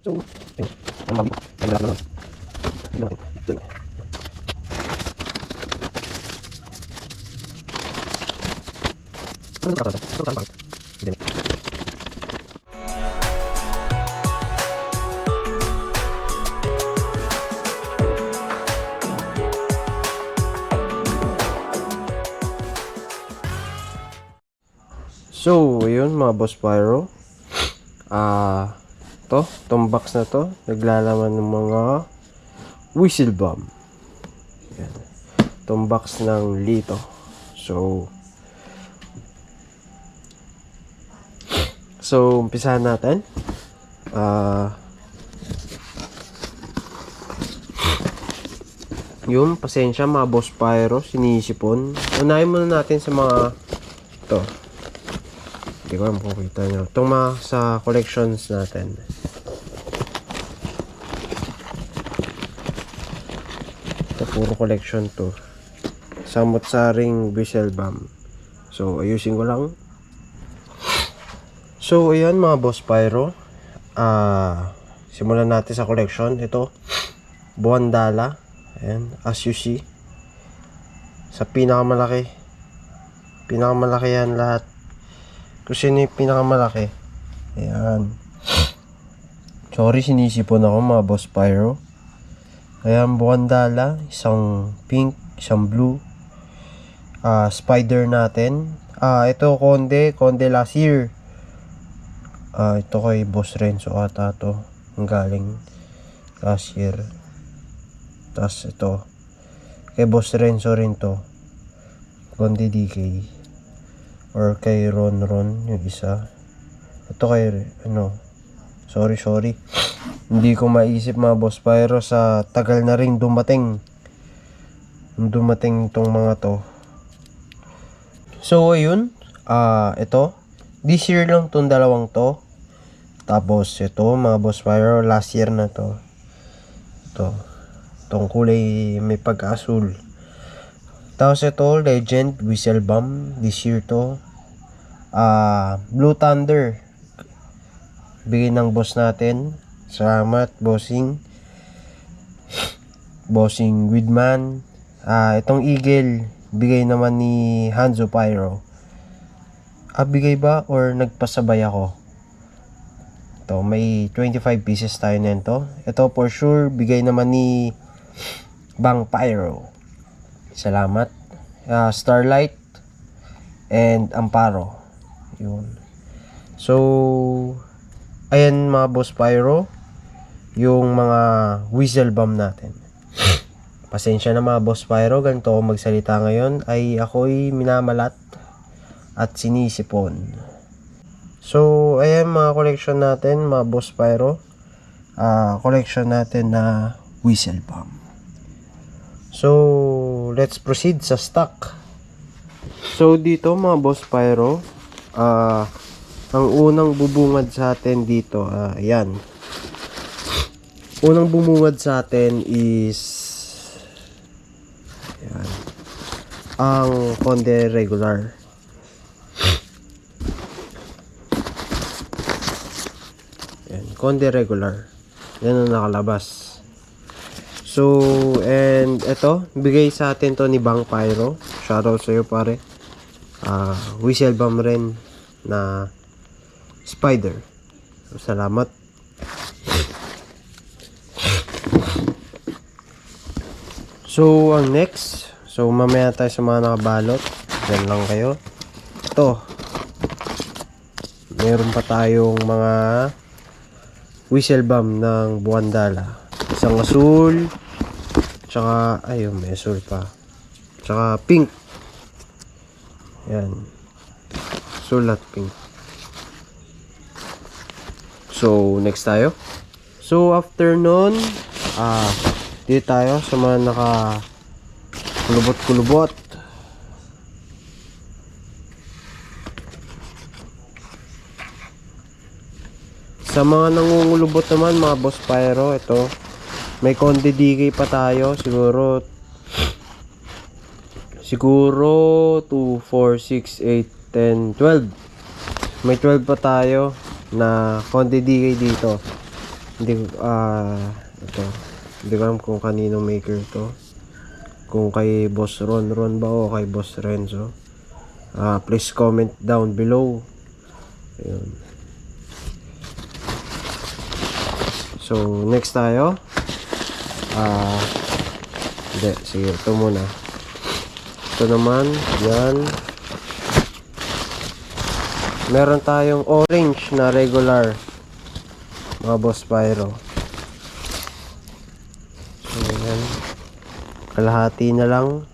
So, ayun. Ang mami. Ang malaki naman. Tignan natin. Tignan. Ano ba ito? Ito ang pangit. Tignan. So, ayun mga boss pyro. Itong box na to, naglalaman ng mga whistle bomb. Yan. Itong box ng Lito. So, umpisahan natin. Yung pasensya mga boss pyro, sinisipon. Unahin muna natin sa mga to. Hindi ko alam kung kita nyo. Itong mga sa collections natin. Ito puro collection to. Samot-saring whistle bomb. So, ayusin ko lang. So, ayan mga boss pyro. Simulan natin sa collection. Ito, Buwandala. Ayan, as you see. Sa pinakamalaki. Pinakamalaki yan lahat. Kung sino yung pinakamalaki. Ayan. Sorry, sinisipon ako mga boss pyro. Ayan, Buwandala. Isang pink, isang blue. Spider natin. Ito, Conde last year. Ito kay Boss Renzo ata to. Ang galing last year. Tapos ito. Kay Boss Renzo rin to. Conde DK. Or kay Ron yung isa. Ito kay sorry hindi ko maisip mga boss pyro sa tagal na ring dumating itong mga to. So ayun, ito this year lang tong dalawang to. Tapos ito mga boss pyro, last year na to. Itong kulay may pag-asul. Tapos ito, Legend Whistle Bomb. This year to. Blue Thunder. Bigay ng boss natin. Salamat, bossing. Bossing Widman. Itong Eagle. Bigay naman ni Hanzo Pyro. Bigay ba? Or nagpasabay ako? Ito, may 25 pieces tayo nito. Ito for sure, bigay naman ni Bang Pyro. Salamat. Starlight and Amparo. Yun. So, ayan mga boss pyro, yung mga whistle bomb natin. Pasensya na mga boss pyro, ganito ako magsalita ngayon, ay ako'y minamalat at sinisipon. So, ayan mga collection natin mga boss pyro. Collection natin na whistle bomb. So, let's proceed sa stock. So, dito mga boss pyro, ang unang bubungad sa atin dito, ayan. Unang bumungad sa atin is ayan, ang Conde regular. Ayan, Conde regular. Yan ang nakalabas. So, and ito, bigay sa atin to ni Bang Pyro. Shoutout sa iyo pare. Whistle bomb rin na Spider. So, salamat. So, ang next. So, mamaya tayo sa mga nakabalot. Diyan lang kayo. Ito. Meron pa tayong mga whistle bomb ng Buwandala. Isang asul. Tsaka, ayun, may asul pa. Tsaka pink. Yan. Sulat pink. So, next tayo. So, after nun, dito tayo sa mga naka kulubot-kulubot. Sa mga nangungulubot naman, mga boss pyro, ito. May Conde DK pa tayo. Siguro 2, 4, 6, 8, 10, 12. May 12 pa tayo na Conde DK dito. ito. Hindi ko alam kung kaninong maker to. Kung kay Boss Ron ba o kay Boss Renzo. Please comment down below. Ayun. So, next tayo. Hindi. Sige, ito muna. Ito naman. Yan. Meron tayong orange na regular. Mga Boss Pyro. So, yan. Kalahati na lang.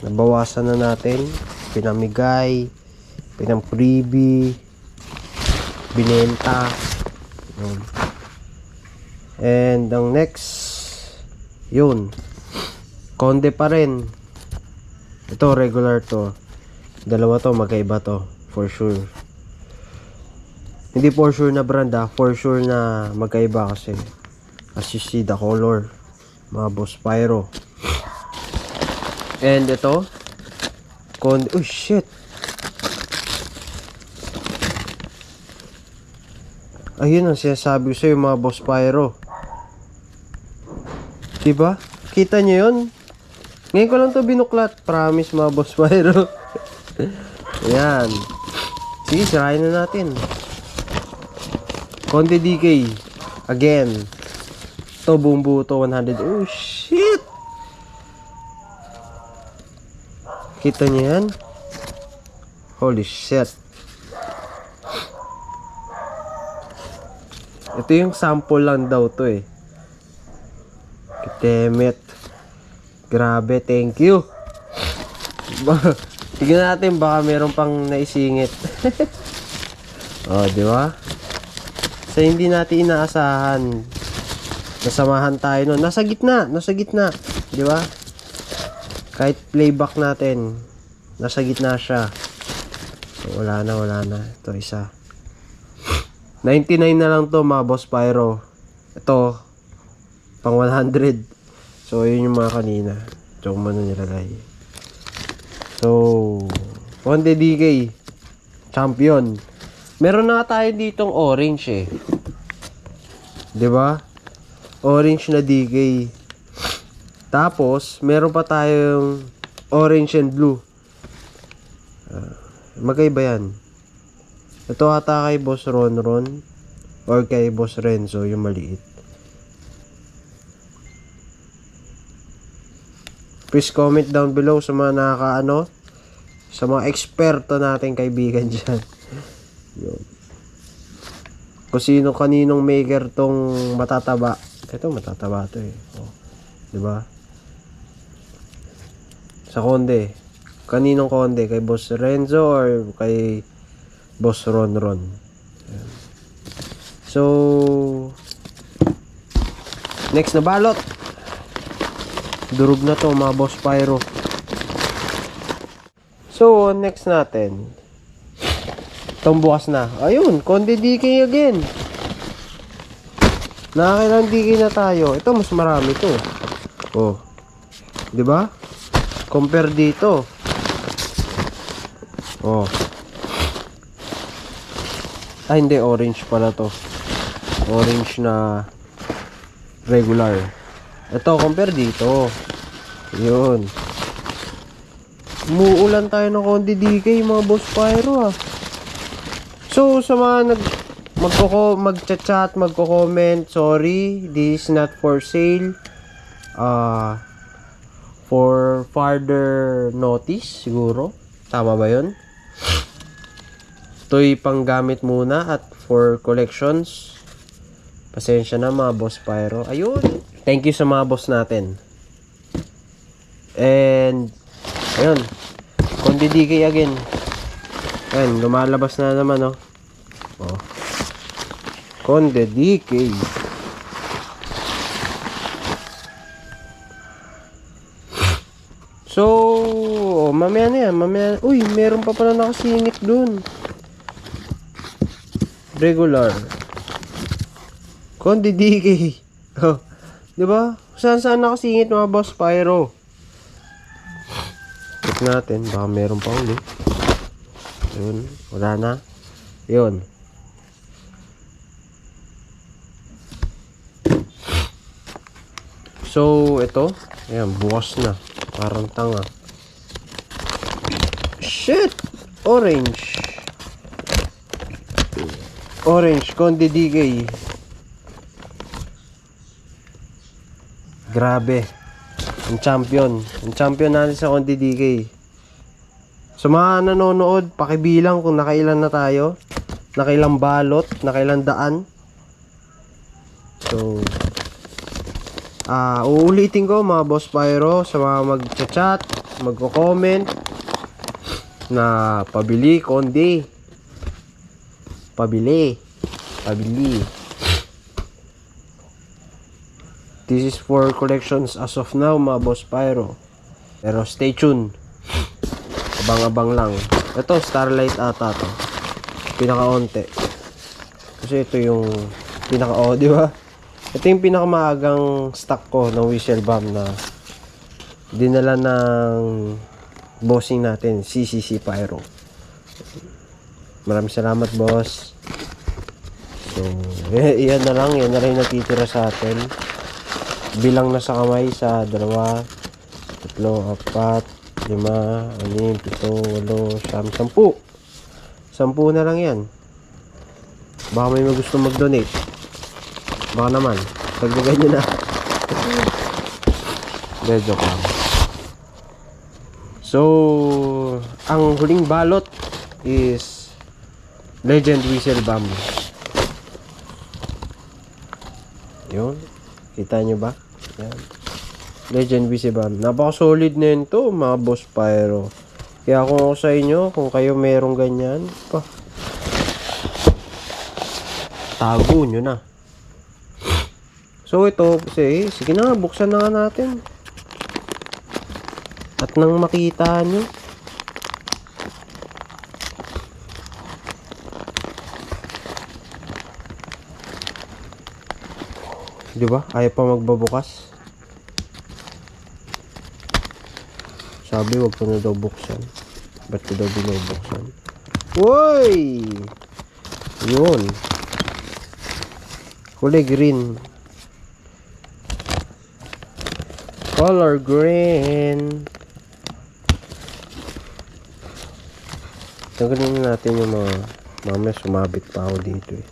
Nabawasan na natin. Pinamigay. Pinam-freebie. Binenta. Yun. And ang next, yun. Konde pa rin. Ito, regular to. Dalawa to, magkaiba to. For sure. Hindi for sure na brand for sure na magkaiba kasi. As you see the color. Mga Boss Pyro. And ito, Konde, oh shit. Ayun ang sinasabi ko sa'yo mga Boss Pyro. Diba? Kita nyo yun? Ngayon ko lang to binuklat. Promise mga Boss Pyro. Ayan. Sige, sirahin na natin. Konde DK. Again. Ito, buong buo to 100. Oh shit. Kita nyo yan? Holy shit. Ito yung sample lang daw to eh. Damn it. Grabe, thank you. Tignan natin baka meron pang naisingit. Oh, di ba? So hindi natin inaasahan. Nasamahan tayo nun. Nasa gitna, di ba? Kahit playback natin, nasa gitna siya. So wala na. Ito isa. 99 na lang to mga Boss Pyro. Ito pang 100. So yun yung mga kanina. Ito kung ano nilagay. So Konde DK champion. Meron na tayo ditong orange eh. 'Di ba? Orange na DK. Tapos meron pa tayong orange and blue. Magkaiba yan. Ito ata kay Boss Ron or kay Boss Renzo yung maliit. Please comment down below sa mga nakakaano, sa mga eksperto nating kaibigan dyan. Yun. Kung sino kaninong maker tong matataba. Ito matataba to eh. Oh, 'di ba? Sa Konde. Kaninong Konde? Kay Boss Renzo or kay Boss Ron? Ayan. So next na balot. Durog na to mga Boss Pyro. So next natin, itong bukas na. Ayun, Konde DK again. Nakakailang DK na tayo. Ito mas marami to. Oh. 'Di ba? Compare dito. Oh. Hindi, orange pala to. Orange na regular. Ito, compare dito. Yun. Umuulan tayo ng Konde DK, mga Boss Pyro So, sa mga magchat-chat, magko-comment, sorry, this is not for sale. For further notice, siguro. Tama ba yun? Ito'y panggamit muna at for collections. Pasensya na mga Boss Pyro. Ayun. Thank you sa mga boss natin. And, ayun. Konde DK again. Ayun, lumalabas na naman, oh. Oh. Konde DK. So, mamaya na yan. Mamaya. Uy, meron pa pala nakasingit dun. Regular. Konde DK. Oh. Diba? Saan nakasingit mga Boss Pyro? Check natin. Baka meron pa ulit. Yun. Wala na. Yun. So, ito. Ayan, bukas na. Parang tanga. Shit! Orange. Orange, Conde DK. Grabe. Ang champion. Ang champion natin sa Conde DK. Sa mga nanonood, pakibilang kung nakailan na tayo. Nakailang balot, nakailang daan. So, uulitin ko mga Boss Pyro sa mga mag-chat, magko-comment na pabili, Conde. Pabili. This is for collections as of now, mga Boss Pyro. Pero stay tuned. Abang-abang lang. Ito, Starlight ata to. Pinaka-onte. Kasi ito yung pinaka-o, di ba? Ito yung pinakamaagang stock ko ng whistle bomb na dinala ng bossing natin, CCC Pyro. Maraming salamat, boss. So, yan na lang. Yan na rin natitira sa atin. Bilang na sa kamay sa 2, 3, 4, 5, 6, 7, 8, 10. 10 na lang yan. Baka may gusto mag-donate. Baka naman. Pagdagay nyo na. Joke lang. So, ang huling balot is Legend Whistle Bomb. Yun. Kita nyo ba? Yan. Legend Whistle Bomb. Napaka-solid na yun to, mga Boss Pyro. Kaya kung ako sa inyo, kung kayo merong ganyan, tago nyo na. So ito, sige na, buksan na nga natin. At nang makita nyo. Diba? Ayaw pa magbabukas. Sabi, wag ko na daw buksan. Ba't ko daw binubuksan? Woy! Yun. Kulay green. Color green. Tanggalin natin yung mga mamaya sumabit pa ako dito eh.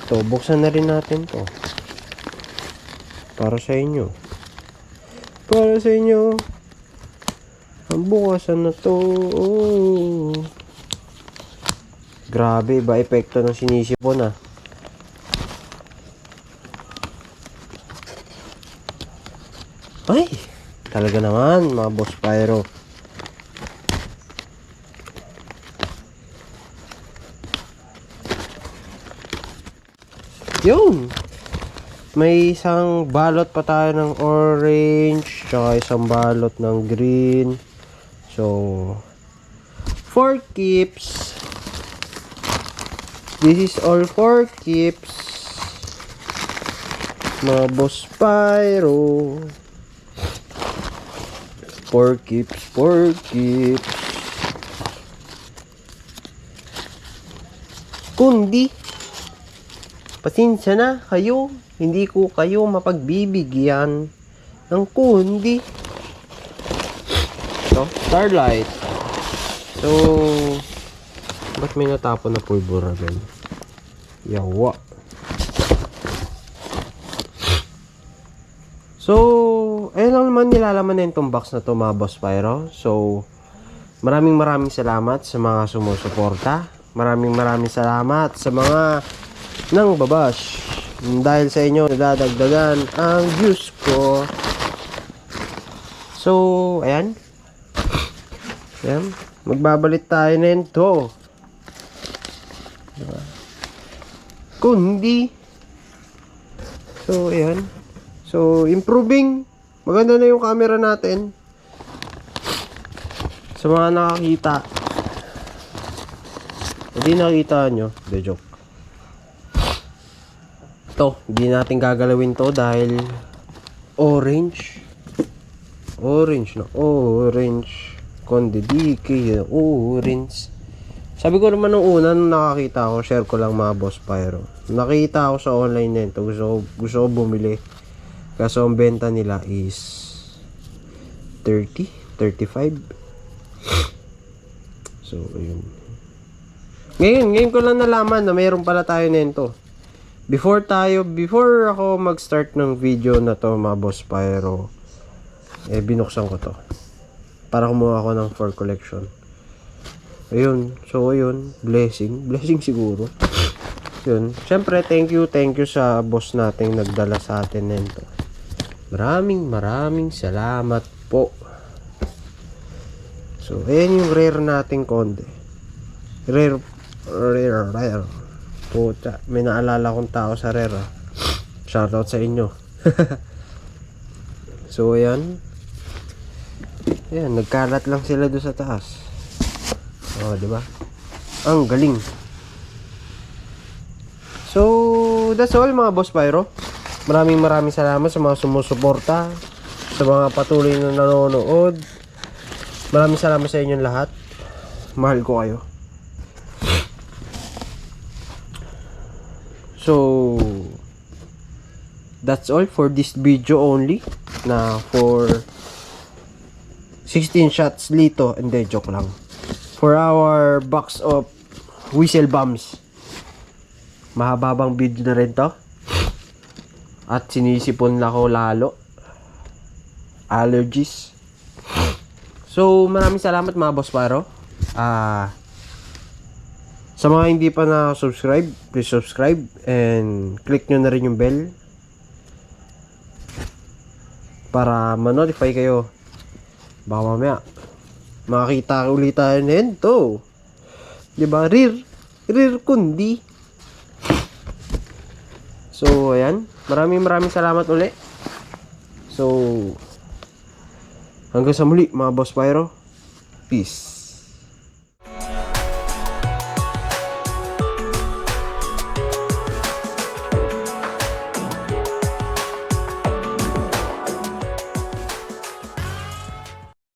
Ito, buksan na rin natin to. Para sa inyo. Para sa inyo. Ang bukasan na to. Oh. Grabe, ba epekto ng sinisipon ah. Ay, talaga naman mga Boss Pyro. Yun. May isang balot pa tayo ng orange, tsaka isang balot ng green. So, 4 keeps. This is all 4 keeps. Mga Boss Pyro. 4 keeps, 4 keeps. Kundi, pasensya na kayo. Hindi ko kayo mapagbibigyan ng kundi. So, Starlight. So, ba't may natapon na pulbura doon? Yawa. So, ayun lang naman nilalaman na itong box na to, mga Boss Pyro. So, maraming salamat sa mga sumusuporta. Maraming salamat sa mga nang babash. Dahil sa inyo, nadadagdagan ang views ko. So, ayan. Ayan. Magbabalit tayo nito. Diba? Kundi. So, ayan. So, improving. Maganda na yung camera natin. Sa mga nakakita. Hindi nakita nyo. The joke. Ito, hindi natin gagalawin to dahil orange. Orange na orange. Conde DK orange. Sabi ko naman nung una, nung nakakita ko, share ko lang mga Boss Pyro. Nakita ako sa online nito, gusto ko bumili. Kaso ang benta nila is 30, 35. So, ayun. Ngayon ko lang nalaman na mayroon pala tayo nito. Before ako mag-start ng video na to mga Boss Pyro, binuksan ko to. Para kumuha ako ng for collection. Ayun, so ayun, blessing siguro. Yun, syempre thank you sa boss nating nagdala sa atin nito. Maraming salamat po. So, ayan yung rare nating konde. Rare. Puta, may naalala kong tao sa rare. Shoutout sa inyo. So, ayan. Ayan, nagkalat lang sila doon sa taas. Oh, di ba? Ang galing. So, that's all mga Boss Pyro. Maraming salamat sa mga sumusuporta, sa mga patuloy na nanonood. Maraming salamat sa inyong lahat. Mahal ko kayo. So, that's all for this video only. Na for 16 shots Lito. Hindi, joke lang. For our box of whistle bombs. Mahababang video na rin to. At sinisipon na ko lalo. Allergies. So, maraming salamat mga Boss Pyro. Sa mga hindi pa na-subscribe, please subscribe and click nyo na rin yung bell para ma-notify kayo. Baka mamaya makakita ulit tayo nito. Diba? Rare kundi. So, ayan. Maraming salamat uli. So, hanggang sa muli mga Boss Pyro. Peace.